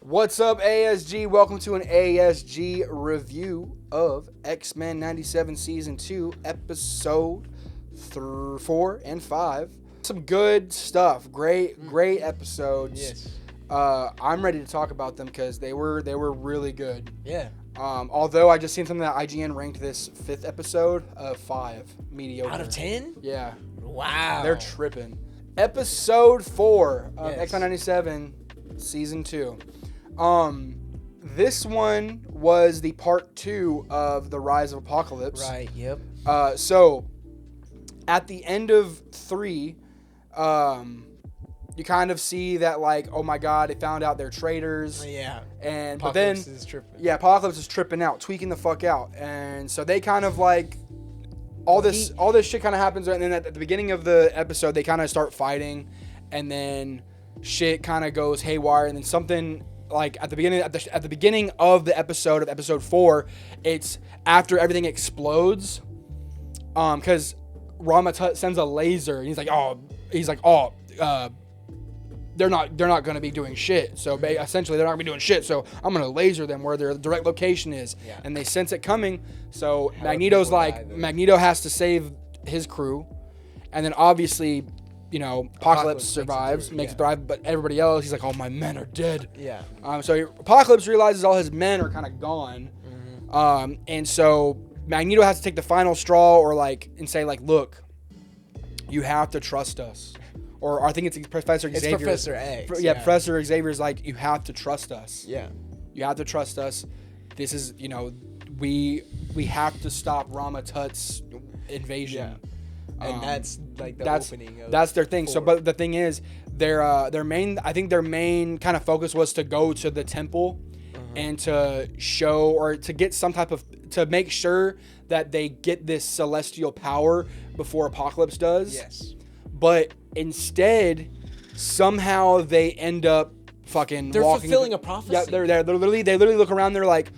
What's up, ASG? Welcome to an ASG review of X-Men 97 Season 2, Episode 4 and 5. Some good stuff. Great episodes. Yes. I'm ready to talk about them because they were really good. Yeah. Although I just seen something that IGN ranked this 5th episode of 5. Mediocre. Out of 10? Yeah. Wow. They're tripping. Episode 4 of Yes. X-Men 97 Season 2. This one was the part 2 of the Rise of Apocalypse. Right, yep. So at the end of 3, you kind of see that, like, oh my god, they found out they're traitors. Yeah. But then Apocalypse is tripping. yeah, Apocalypse is tripping out, tweaking the fuck out. And so they kind of like all this shit kind of happens, and then at the beginning of the episode they kind of start fighting, and then shit kind of goes haywire, and then something like at the beginning of the episode of episode 4, it's after everything explodes, because Rama Tut sends a laser, and he's like, they're not going to be doing shit. So essentially, they're not going to be doing shit. So I'm going to laser them where their direct location is. Yeah. And they sense it coming. So How Magneto's people like, die, though. Magneto has to save his crew. And then obviously, you know, Apocalypse survives, makes it thrive. But everybody else, he's like, oh, my men are dead. Yeah. So Apocalypse realizes all his men are kind of gone. Mm-hmm. And so Magneto has to take the final straw and say, like, look, you have to trust us. Or I think it's Professor Xavier. It's Professor X. Yeah, Professor Xavier's like, you have to trust us. Yeah. You have to trust us. This is, you know, we have to stop Rama Tut's invasion. Yeah. And that's like the that's, opening of That's their thing. 4. So, but the thing is, their main kind of focus was to go to the temple and to show, or to get some type of, to make sure that they get this celestial power before Apocalypse does. Yes. But instead, somehow they end up fucking They're walking. fulfilling a prophecy. Yeah, they literally look around. They're like,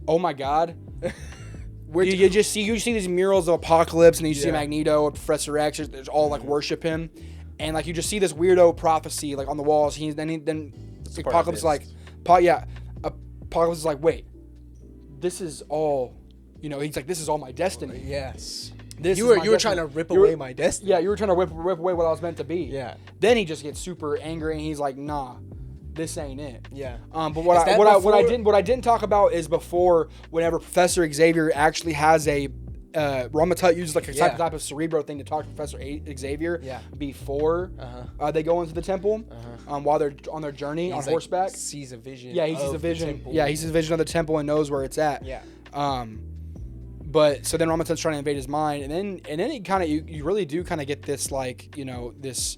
oh my god. You see these murals of Apocalypse, and then you see Yeah. Magneto and Professor X. There's all like worship him, and like you just see this weirdo prophecy like on the walls. Then Apocalypse is like, Apocalypse is like, wait, this is all, you know. He's like, this is all my destiny. Yes. You were trying to rip away my destiny. Yeah, you were trying to rip away what I was meant to be. Yeah. Then he just gets super angry, and he's like, nah, this ain't it. Yeah. But what I didn't talk about is before, whenever Professor Xavier actually has a Rama Tut uses like a type of Cerebro thing to talk to Professor Xavier before they go into the temple, while they're on their journey on horseback. Sees a vision. Yeah, he sees a vision. Yeah, he sees a vision of the temple and knows where it's at. Yeah. But so then Rama Tut's trying to invade his mind, and then it kind of you really do kind of get this, like, you know, this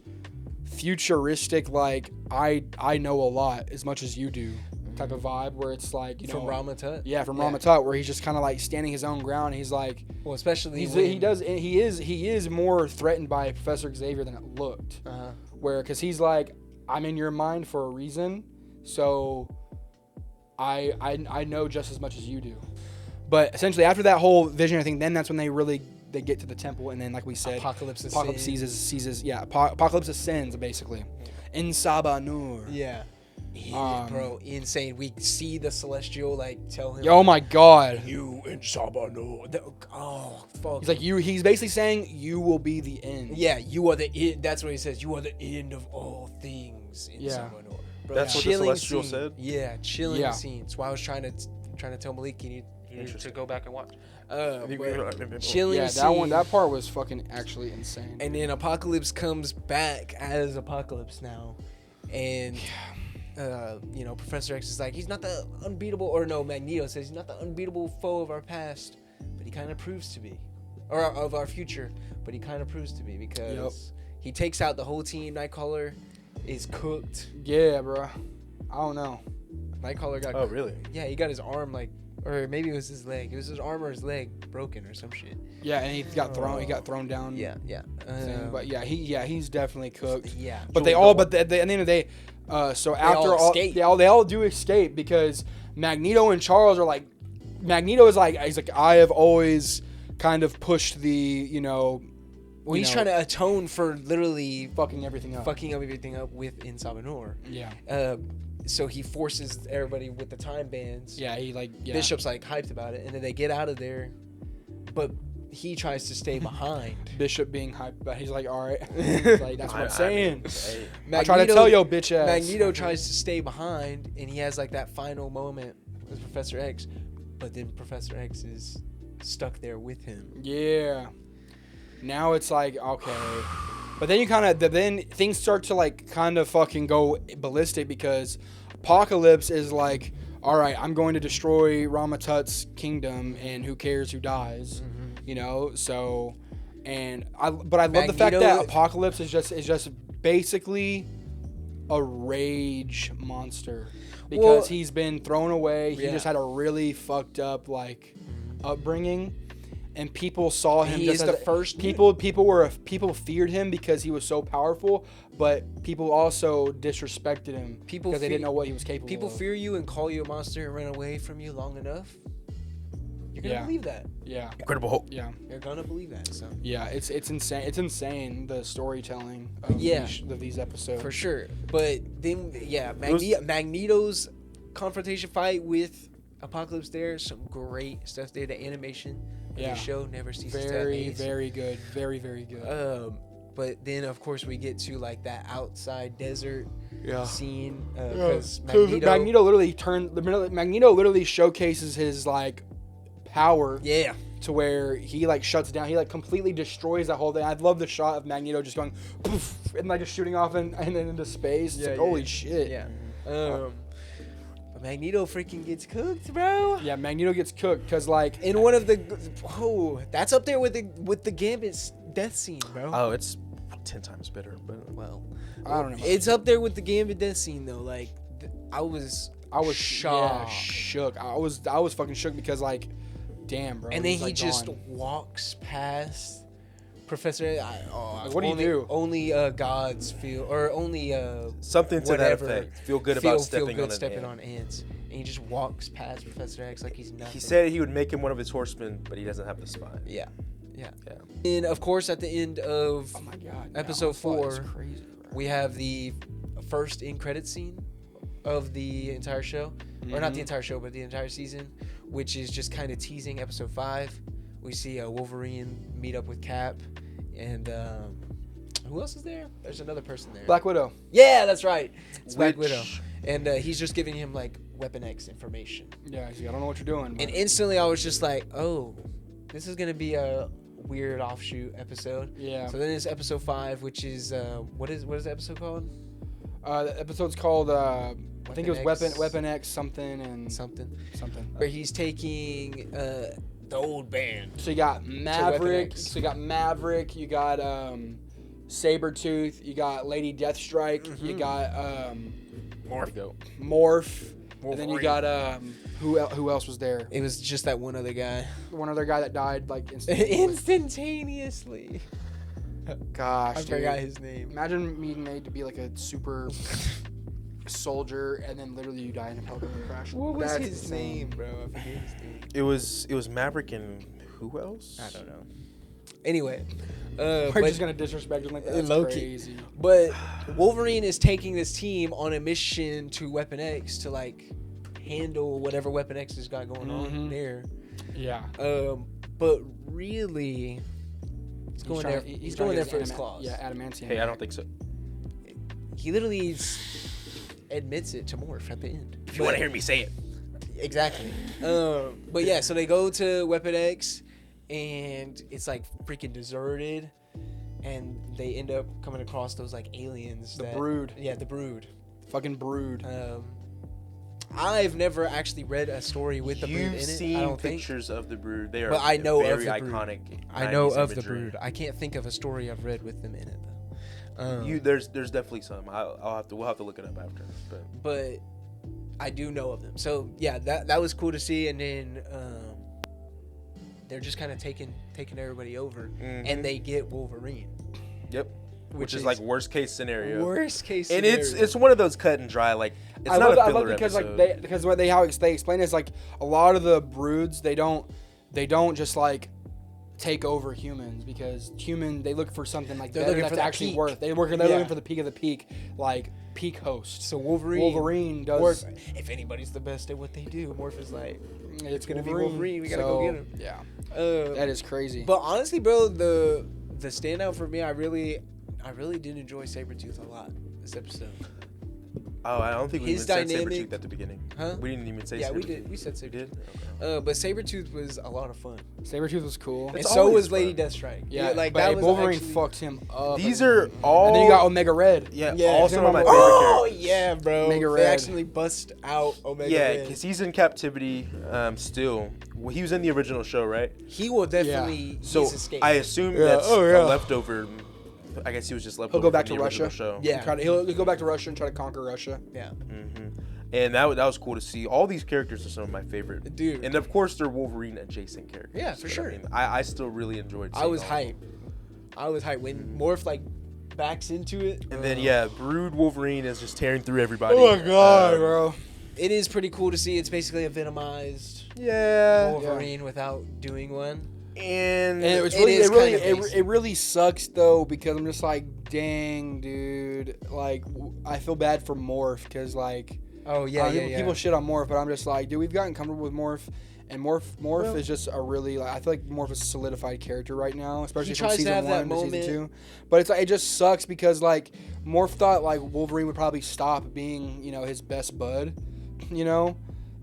futuristic, like, I know a lot as much as you do type of vibe, where it's like, you know, From Rama Tut. Yeah, from Rama Tut, where he's just kind of like standing his own ground. And he's like, Well, especially he is more threatened by Professor Xavier than it looked. Because he's like, I'm in your mind for a reason, so I know just as much as you do. But essentially, after that whole vision thing, then that's when they get to the temple, and then, like we said, Apocalypse seizes Apocalypse ascends, basically, in Sabanur. Yeah. Bro, insane. We see the Celestial, like, tell him. Oh my god. You in Sabanur. Oh, fuck. He's like, he's basically saying, you will be the end. Yeah, you are the end. That's what he says. You are the end of all things in Sabanur. Bro, That's what the Celestial said? Yeah, chilling scene. That's why I was trying to tell Malik you need to go back and watch. Chilling scene. That part was fucking actually insane. And then Apocalypse comes back as Apocalypse now, and you know, Professor X is like, he's not the unbeatable, or no, Magneto says he's not the unbeatable foe of our past, but he kind of proves to be, or of our future, but he kind of proves to be, because he takes out the whole team. Nightcrawler is cooked. Yeah, bro. I don't know. Nightcrawler got. Oh, really? Yeah, he got his arm, like, or maybe it was his leg. It was his arm or his leg broken or some shit. Yeah, and he got thrown down. Yeah. But he's definitely cooked. Yeah. But at the end of the day, so after escape. they all do escape, because Magneto and Charles are like, Magneto is like, he's like, I have always kind of pushed the, you know, Well, he's trying to atone for literally fucking everything up with In Sabanur. Yeah. so he forces everybody with the time bands. Yeah, he like Bishop's like hyped about it, and then they get out of there, but he tries to stay behind. Bishop being hyped, but he's like, all right, He's like, that's what I'm saying. Magneto, I try to tell yo, bitch ass. Magneto tries to stay behind, and he has like that final moment with Professor X, but then Professor X is stuck there with him. Yeah. Now it's like, okay. But then then things start to like kind of fucking go ballistic because Apocalypse is like, all right, I'm going to destroy Ramatut's kingdom and who cares who dies, you know? So, I love the fact that Apocalypse is just basically a rage monster because he's been thrown away. He just had a really fucked up like upbringing. And people saw him He just is as the first people feared him because he was so powerful, but people also disrespected him because they didn't know what he was capable of. People fear you and call you a monster and run away from you long enough. You're gonna believe that. Yeah. Incredible Hulk. Yeah. You're gonna believe that. So. Yeah, it's insane. It's insane the storytelling of these episodes. For sure. But then Magneto's confrontation fight with Apocalypse there, some great stuff there. The animation of the show never ceases to amaze. Very good. Very, very good. But then of course we get to like that outside desert scene Because Magneto Magneto literally showcases his like power. Yeah. To where he like shuts down, he like completely destroys that whole thing. I love the shot of Magneto just going poof and like just shooting off and into space. It's like, holy shit. Yeah. But Magneto freaking gets cooked, bro. Yeah, Magneto gets cooked because like in one of the that's up there with the Gambit's death scene, bro. Oh, it's 10 times better, but I don't know. It's up there with the Gambit death scene though. Like I was shocked. Shook. I was fucking shook because like, damn, bro. And then he like just gone. walks past Professor. What do you do? Only gods feel, or only something to whatever, that effect. Feel good about stepping on ants. And he just walks past Professor X like he's nothing. He said he would make him one of his horsemen, but he doesn't have the spine. Yeah. And of course, at the end of episode 4, crazy, we have the first end credit scene of the entire show, or not the entire show, but the entire season, which is just kind of teasing episode 5. We see Wolverine meet up with Cap, and who else is there? There's another person there. Black Widow. Yeah, that's right. It's Black Widow, and he's just giving him like Weapon X information. Yeah, he's like, I don't know what you're doing. And instantly, I was just like, oh, this is gonna be a weird offshoot episode. Yeah. So then it's episode 5, which is what is the episode called? The episode's called I think it was X. Weapon X something. Where he's taking the old band. So you got Maverick. X. You got Sabretooth. You got Lady Deathstrike. You got Morph. And then you got who else was there? It was just that one other guy. One other guy that died like instantaneously. Instantaneously. Gosh, I forgot his name. Imagine being made to be like a super soldier and then literally you die in a helicopter crash. What was his name, bro? I forget his name. It was Maverick and who else? I don't know. Anyway, we're just gonna disrespect him like that. That's crazy. But Wolverine is taking this team on a mission to Weapon X to like handle whatever Weapon X has got going on there. Yeah. But really, he's going there. He's going there for his claws. Yeah, adamantium. Hey, I don't think so. He literally admits it to Morph at the end. If you want to hear me say it. Exactly. But yeah, so they go to Weapon X, and it's like freaking deserted, and they end up coming across those like aliens. The Brood. Yeah, the Brood. Fucking Brood. I've never actually read a story with the Brood in it. You've seen I don't pictures of the Brood. They are but I know very of the iconic. I know 90s of imagery. the Brood. I can't think of a story I've read with them in it though. There's definitely some. We'll have to look it up after. But I do know of them. So yeah, that was cool to see. And then they're just kind of taking everybody over, and they get Wolverine. Yep. Which is like worst case scenario. Worst case and scenario. it's one of those cut and dry. Like it's I not love, a filler because episode. like they explain is like a lot of the Broods they don't just like take over humans because they look for something like they're better looking that's for that actually peak. worth. They're looking for the peak of the peak. Like peak host. So Wolverine. Wolverine does. Morph, if anybody's the best at what they do, Morph is like, it's gonna be Wolverine. We gotta go get him. Yeah, Uh, that is crazy. But honestly, bro, the standout for me, I really did enjoy Sabretooth a lot this episode. Oh, I don't think we His even said dynamic- Sabretooth at the beginning. Huh? We didn't even say Yeah, Sabretooth. we did. We said We Sabretooth. did? But Sabretooth was a lot of fun. Sabretooth was cool. And It's so always was Lady fun. Deathstrike. Yeah, like but that was Wolverine actually, fucked him up. These are all... And then you got Omega Red. Yeah, Yeah. all some of my favorite Oh characters. yeah, bro. Omega They Red. actually bust out Omega Yeah, Red. because he's in captivity still. Well, he was in the original show, right? He will definitely. So he's escaped. I assume Yeah, that's oh, yeah. a leftover. I guess he was just left He'll over go back from to the original Russia. show. Yeah. He'll go back to Russia and try to conquer Russia. yeah. And that was cool to see. All these characters are some of my favorite. Dude. And of course, they're Wolverine adjacent characters. Yeah, for but sure. I mean, I still really enjoyed I seeing was all- hyped. I was hyped when Morph like backs into it. And then, yeah, Brood Wolverine is just tearing through everybody. Oh my god, Um, bro. It is pretty cool to see. It's basically a venomized Yeah. Wolverine without doing one. And, And it was It really, is it really, kind of basic. it really sucks though because I'm just like, dang, dude. Like, I feel bad for Morph because like, Oh yeah, people shit on Morph, but I'm just like, dude, we've gotten comfortable with Morph, and Morph is just a really like, I feel like Morph is a solidified character right now, especially He from tries to season have that 1 to season moment. 2. But it's like, it just sucks because like Morph thought like Wolverine would probably stop being, you know, his best bud, you know,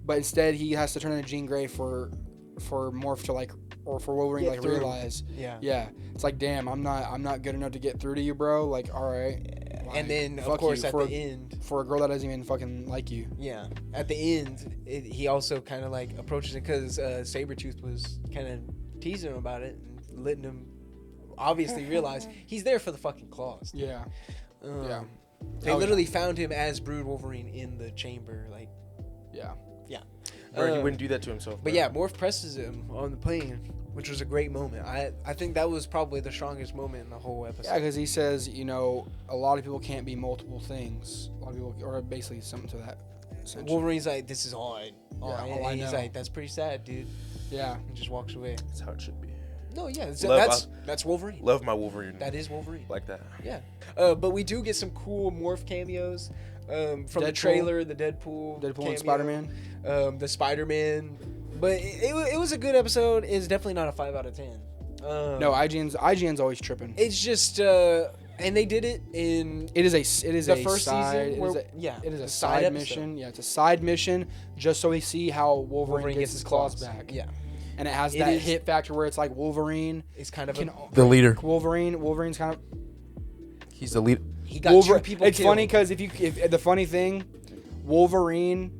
but instead he has to turn into Jean Grey for Morph to like, or for Wolverine to Get like through. realize. Yeah. Yeah, it's like, damn, I'm not good enough to get through to you, bro. Like, all right. Like, And then of fuck course you at for, the end, for a girl that doesn't even fucking like you. yeah, at the end, he also kind of like approaches it because Sabretooth was kind of teasing him about it and letting him obviously realize he's there for the fucking claws. Yeah. Yeah. They Oh, literally found him as Brood Wolverine in the chamber, like. Yeah. Bro, he Uh, wouldn't do that to himself. But bro. yeah, Morph presses him on the plane, which was a great moment. I think that was probably the strongest moment in the whole episode. Yeah, because he says, you know, a lot of people can't be multiple things. A lot of people, or basically something to that. essentially. Wolverine's like, "This is all I I he's know. like, "That's pretty sad, dude," Yeah. and just walks away. That's how it should be. No, yeah, Love- that's Wolverine. Love my Wolverine. That is Wolverine. like that. Yeah, but we do get some cool Morph cameos from the Deadpool. trailer, the Deadpool Deadpool cameo, and Spider-Man. the Spider-Man. But it was a good episode. It's definitely not a 5 out of 10. No, IGN's always tripping. It's just and they did it in It is the a first side, season. It is a the side episode. mission. Yeah, it's a side mission just so we see how Wolverine gets his claws back. Yeah, And it has It that is- hit factor where it's like Wolverine it's kind of can The leader. Wolverine's kind of He's the leader. he got two people It's killed. funny because if the funny thing, Wolverine.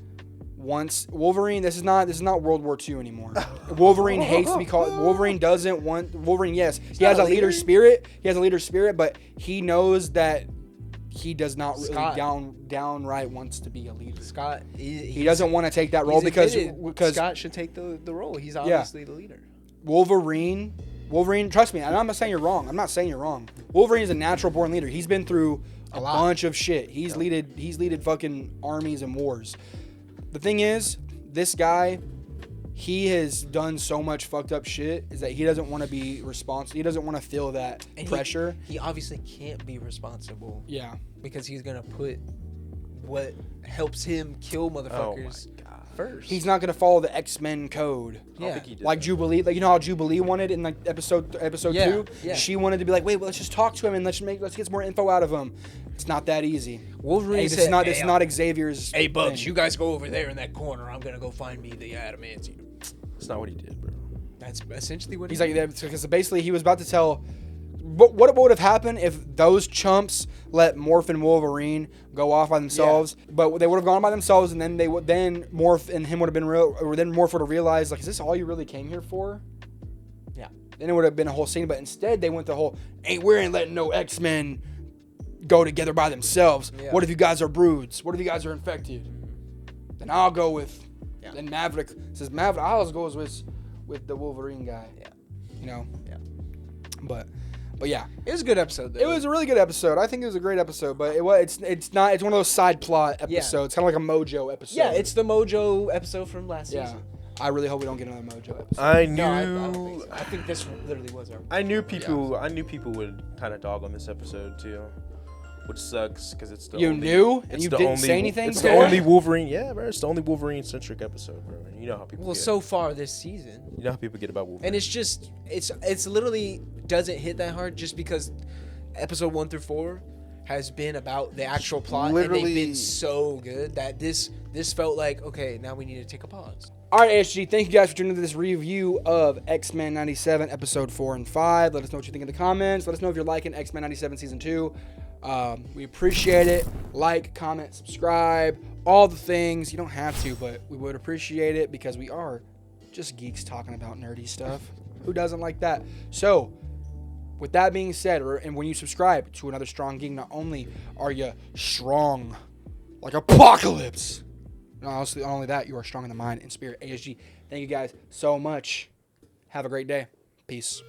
This is not World War II anymore. Wolverine hates to be called. Wolverine doesn't want Wolverine. Yes, he has not a a leader leader. spirit. He has a leader spirit, but he knows that he does not really Scott. downright wants to be a leader. Scott. He doesn't want to take that role because Scott should take the role. He's obviously the leader. Wolverine. Trust me, and I'm not saying you're wrong. I'm not saying you're wrong. Wolverine is a natural born leader. He's been through a bunch of shit. He's leaded fucking armies and wars. The thing is, this guy, he has done so much fucked up shit is that he doesn't want to be responsible. He doesn't want to feel that And pressure. He obviously can't be responsible Yeah. because he's gonna put what helps him kill Oh my motherfuckers god. first. He's not gonna follow the X-Men code. I don't Yeah. think he did Like that. Jubilee, like you know how Jubilee wanted in like episode Yeah, 2. yeah. She wanted to be like, wait, well, let's just talk to him and let's get some more info out of him. It's not that easy. Wolverine Hey, said, this is not "Hey, Xavier's. Hey, Bugs, thing. you guys go over there in that corner. I'm gonna go find me the adamantium." That's not what he did, bro. That's essentially what He's he like, because basically he was about to tell. What would have happened if those chumps let Morph and Wolverine go off by themselves? But they would have gone by themselves, and then Morph and him would have been real, or then Morph would have realized, like, is this all you really came here for? Yeah. Then it would have been a whole scene, but instead they went the whole, hey, we ain't letting no X-Men go together by themselves. Yeah. What if you guys are broods? What if you guys are infected? Then I'll go with. Yeah. Then Maverick says Maverick. I always goes with the Wolverine guy. Yeah. You know. Yeah. But yeah, It was a good episode, though. it was a really good episode. I think it was a great episode, but it's not. It's one of those side plot episodes, kind of like a Mojo episode. Yeah, it's the Mojo episode from last yeah. season. I really hope we don't get another Mojo episode. I knew. No, I don't think so. I think this literally was our. I knew people would kind of dog on this episode too, which sucks because it's the You only, knew and it's you the didn't only, say anything It's the before? only Wolverine. Yeah, bro. It's the only Wolverine-centric episode, bro. You know how people. Well, get. so far this season. You know how people get about Wolverine. And it's literally doesn't hit that hard just because episode 1 through 4 has been about the actual plot, and Literally- they've been so good that this felt like, okay, now we need to take a pause. All right, ASG, thank you guys for tuning into this review of X-Men 97, episode 4 and 5. Let us know what you think in the comments. Let us know if you're liking X-Men 97 season 2. We appreciate it. Like, comment, subscribe, all the things. You don't have to, but we would appreciate it because we are just geeks talking about nerdy stuff. Who doesn't like that? So, with that being said, and when you subscribe to another Strong Geek, not only are you strong like Apocalypse, not only that, you are strong in the mind and spirit. ASG, thank you guys so much. Have a great day. Peace.